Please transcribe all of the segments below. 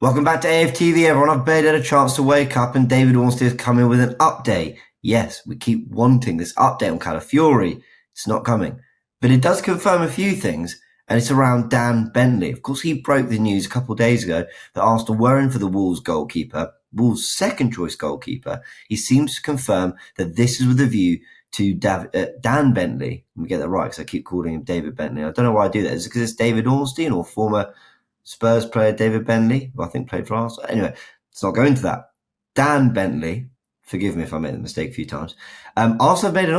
Welcome back to AFTV, everyone. I've barely had a chance to wake up, and David Ornstein has come in with an update. Yes, we keep wanting this update on Calafiori. It's not coming. But it does confirm a few things, and it's around Dan Bentley. Of course, he broke the news a couple of days ago that Arsenal were in for the Wolves goalkeeper, Wolves' second choice goalkeeper. He seems to confirm that this is with a view to Dan Bentley. Let me get that right, because I keep calling him David Bentley. I don't know why I do that. Is it because it's David Ornstein or former Spurs player David Bentley, who I think played for Arsenal? Anyway, let's not go into that. Dan Bentley, forgive me if I made the mistake a few times. Arsenal have made an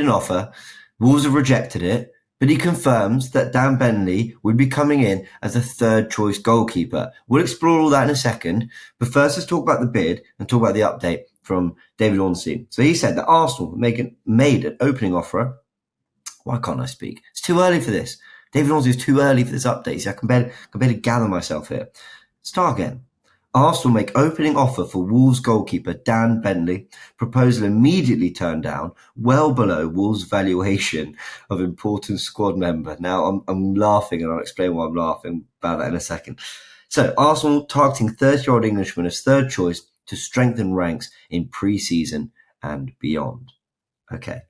offer. Wolves have rejected it, but he confirms that Dan Bentley would be coming in as a third choice goalkeeper. We'll explore all that in a second, but first let's talk about the bid and talk about the update from David Ornstein. So he said that Arsenal made an opening offer. Why can't I speak? It's too early for this. David Ornstein is too early for this update. See, I can barely gather myself here. Start again. Arsenal make opening offer for Wolves goalkeeper Dan Bentley. Proposal immediately turned down, well below Wolves' valuation of important squad member. Now, I'm laughing, and I'll explain why I'm laughing about that in a second. So, Arsenal targeting 30-year-old Englishman as third choice to strengthen ranks in pre-season and beyond. Okay.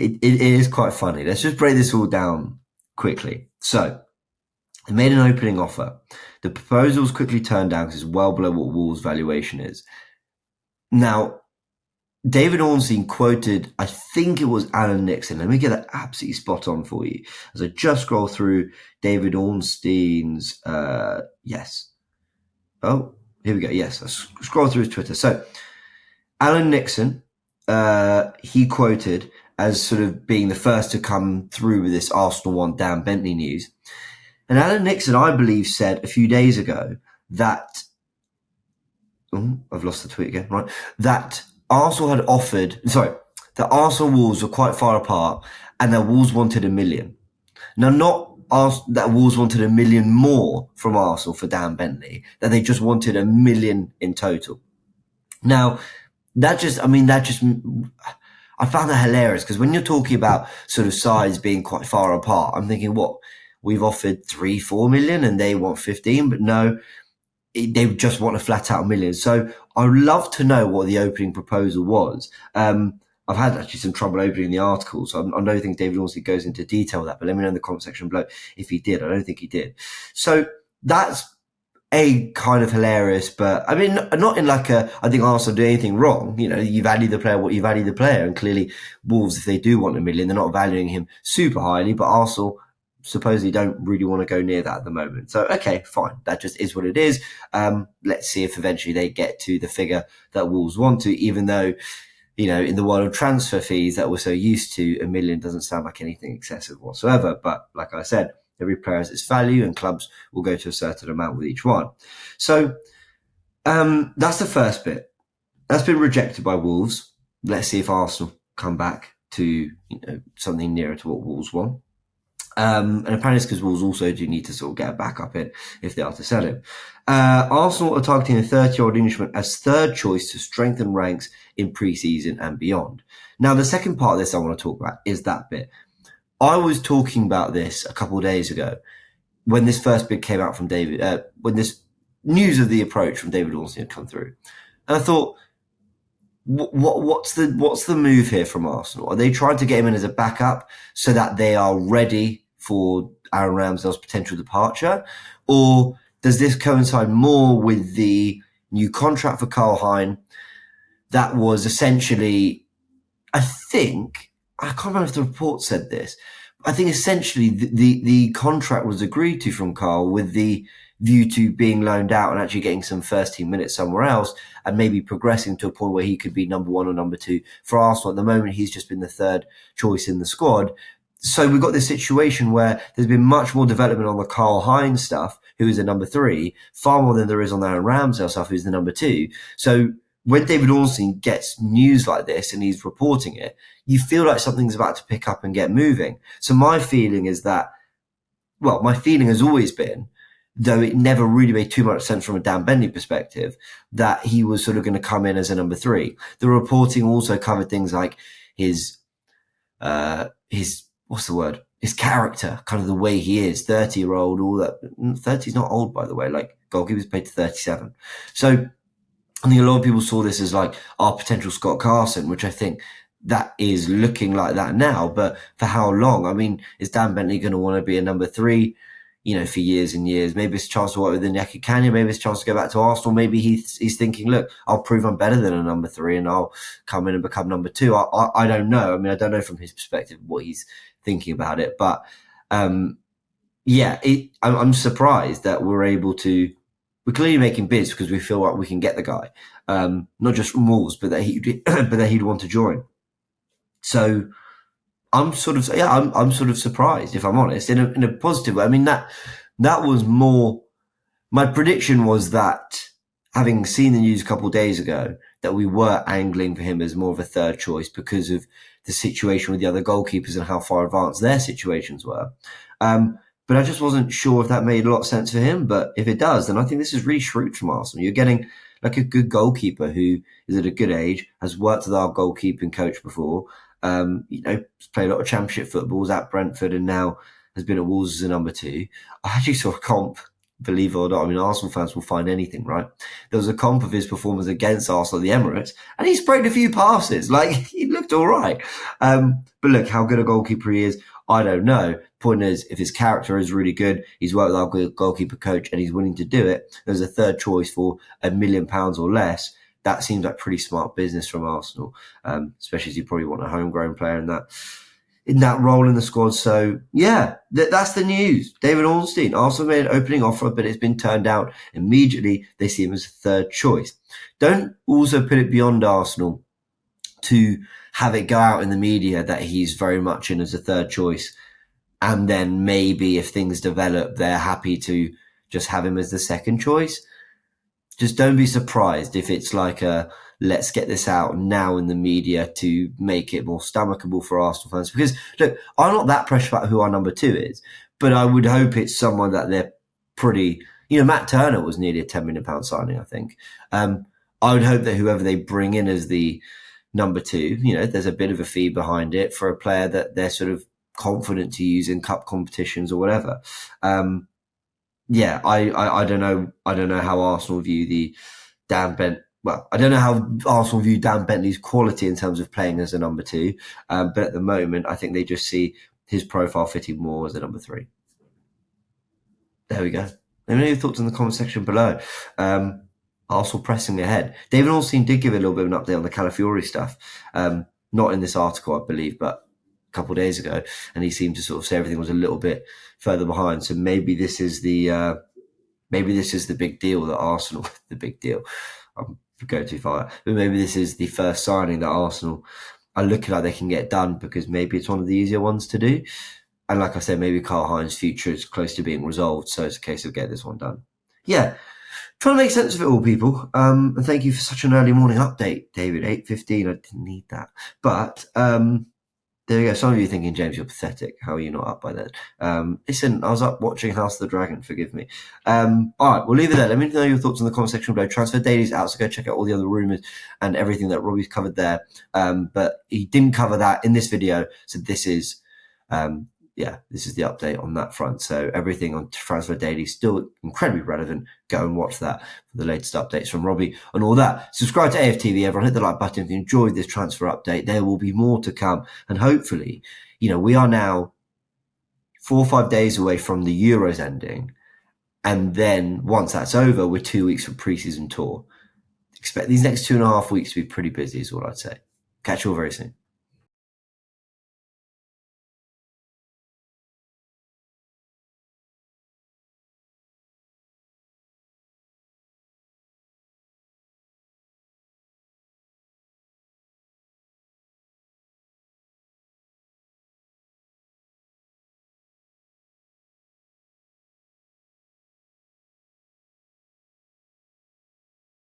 It is quite funny. Let's just break this all down quickly. So, they made an opening offer. The proposal was quickly turned down because it's well below what Wolves' valuation is. Now, David Ornstein quoted, I think it was Alan Nixon. Let me get that absolutely spot on for you. As I just scroll through David Ornstein's, yes. Oh, here we go. Yes, I scroll through his Twitter. So, Alan Nixon, he quoted as sort of being the first to come through with this Arsenal want Dan Bentley news. And Alan Nixon, I believe, said a few days ago that, I've lost the tweet again, right? That Arsenal had offered, that Arsenal Wolves were quite far apart and that Wolves wanted $1 million. Now, not that Wolves wanted $1 million more from Arsenal for Dan Bentley, that they just wanted $1 million in total. Now, I found that hilarious because when you're talking about sort of sides being quite far apart, I'm thinking, what? We've offered 3-4 million and they want 15, but no, they just want a flat out $1 million. So I would love to know what the opening proposal was. I've had actually some trouble opening the article, so I don't think David Ornstein goes into detail with that, but let me know in the comment section below if he did. I don't think he did. So that's a kind of hilarious, but I mean, not in like I think Arsenal do anything wrong. You know, you value the player what you value the player, and clearly Wolves, if they do want $1 million, they're not valuing him super highly, but Arsenal supposedly don't really want to go near that at the moment. So, okay, fine. That just is what it is. Let's see if eventually they get to the figure that Wolves want to, even though, you know, in the world of transfer fees that we're so used to, $1 million doesn't sound like anything excessive whatsoever. But like I said, every player has its value and clubs will go to a certain amount with each one. So, that's the first bit. That's been rejected by Wolves. Let's see if Arsenal come back to, you know, something nearer to what Wolves want. And apparently it's because Wolves also do need to sort of get a backup in if they are to sell him. Arsenal are targeting a 30-year-old Englishman as third choice to strengthen ranks in pre-season and beyond. Now, the second part of this I want to talk about is that bit. I was talking about this a couple of days ago when this first bid came out from David, when this news of the approach from David Ornstein had come through. And I thought, what's the move here from Arsenal? Are they trying to get him in as a backup so that they are ready for Aaron Ramsdale's potential departure? Or does this coincide more with the new contract for Karl Hein that was essentially, I can't remember if the report said this, I think essentially the contract was agreed to from Karl with the view to being loaned out and actually getting some first team minutes somewhere else and maybe progressing to a point where he could be number one or number two for Arsenal. At the moment, he's just been the third choice in the squad. So we've got this situation where there's been much more development on the Karl Hein stuff, who is the number 3, far more than there is on Aaron Ramsdale stuff, who's the number 2. So when David Ornstein gets news like this and he's reporting it, you feel like something's about to pick up and get moving. So my feeling is that, well, my feeling has always been, though it never really made too much sense from a Dan Bentley perspective, that he was sort of going to come in as a number 3. The reporting also covered things like his what's the word? his character, kind of the way he is, 30-year-old, all that. 30 is not old, by the way. Like, goalkeepers paid to 37. So I think a lot of people saw this as like our potential Scott Carson, which I think that is looking like that now. But for how long? I mean, is Dan Bentley going to want to be a number 3, for years and years? Maybe it's a chance to work with Iñaki Canyon. Maybe it's a chance to go back to Arsenal. Maybe he's thinking, look, I'll prove I'm better than a number 3 and I'll come in and become number 2. I don't know. I mean, I don't know from his perspective what he's thinking about it. But I'm surprised that we're clearly making bids because we feel like we can get the guy, not just from Wolves, but that he'd want to join. So I'm sort of surprised, if I'm honest, in a positive way. I mean, that was more. My prediction was that, having seen the news a couple of days ago, that we were angling for him as more of a third choice because of the situation with the other goalkeepers and how far advanced their situations were. But I just wasn't sure if that made a lot of sense for him. But if it does, then I think this is really shrewd from Arsenal. You're getting like a good goalkeeper who is at a good age, has worked with our goalkeeping coach before, played a lot of championship football, was at Brentford and now has been at Wolves as a number 2. I actually saw a comp, believe it or not. I mean, Arsenal fans will find anything, right? There was a comp of his performance against Arsenal at the Emirates, and he sprayed a few passes. Like, he looked all right. But look, how good a goalkeeper he is, I don't know. Point is, if his character is really good, he's worked with our goalkeeper coach and he's willing to do it, there's a third choice for £1 million or less. That seems like pretty smart business from Arsenal, especially as you probably want a homegrown player in that role in the squad. So yeah, that's the news. David Ornstein, Arsenal made an opening offer, but it's been turned down immediately. They see him as a third choice. Don't also put it beyond Arsenal to have it go out in the media that he's very much in as a third choice. And then maybe if things develop, they're happy to just have him as the second choice. Just don't be surprised if it's like let's get this out now in the media to make it more stomachable for Arsenal fans. Because look, I'm not that precious about who our number 2 is, but I would hope it's someone that they're pretty, Matt Turner was nearly a £10 million signing, I think. I would hope that whoever they bring in as the number 2, there's a bit of a fee behind it for a player that they're sort of confident to use in cup competitions or whatever. I don't know. I don't know how Arsenal view the Dan Bent. Well, I don't know how Arsenal view Dan Bentley's quality in terms of playing as a number 2. But at the moment, I think they just see his profile fitting more as a number 3. There we go. Let me know your thoughts in the comment section below. Arsenal pressing ahead. David Ornstein did give a little bit of an update on the Calafiori stuff. Not in this article, I believe, but a couple of days ago, and he seemed to sort of say everything was a little bit further behind. So maybe this is the big deal that Arsenal. The big deal. I'm going too far, but maybe this is the first signing that Arsenal are looking like they can get done because maybe it's one of the easier ones to do. And like I said, maybe Karl Heinz's future is close to being resolved, so it's a case of getting this one done. Yeah. Trying to make sense of it all, people. And thank you for such an early morning update, David. 8:15. I didn't need that. But there we go. Some of you are thinking, James, you're pathetic. How are you not up by then? Listen, I was up watching House of the Dragon. Forgive me. All right, we'll leave it there. Let me know your thoughts in the comment section below. Transfer Daily's out, so go check out all the other rumours and everything that Robbie's covered there. But he didn't cover that in this video. So this is this is the update on that front. So everything on Transfer Daily is still incredibly relevant. Go and watch that for the latest updates from Robbie and all that. Subscribe to AFTV, everyone. Hit the like button if you enjoyed this transfer update. There will be more to come. And hopefully, we are now 4 or 5 days away from the Euros ending. And then once that's over, we're 2 weeks from pre-season tour. Expect these next 2.5 weeks to be pretty busy is what I'd say. Catch you all very soon.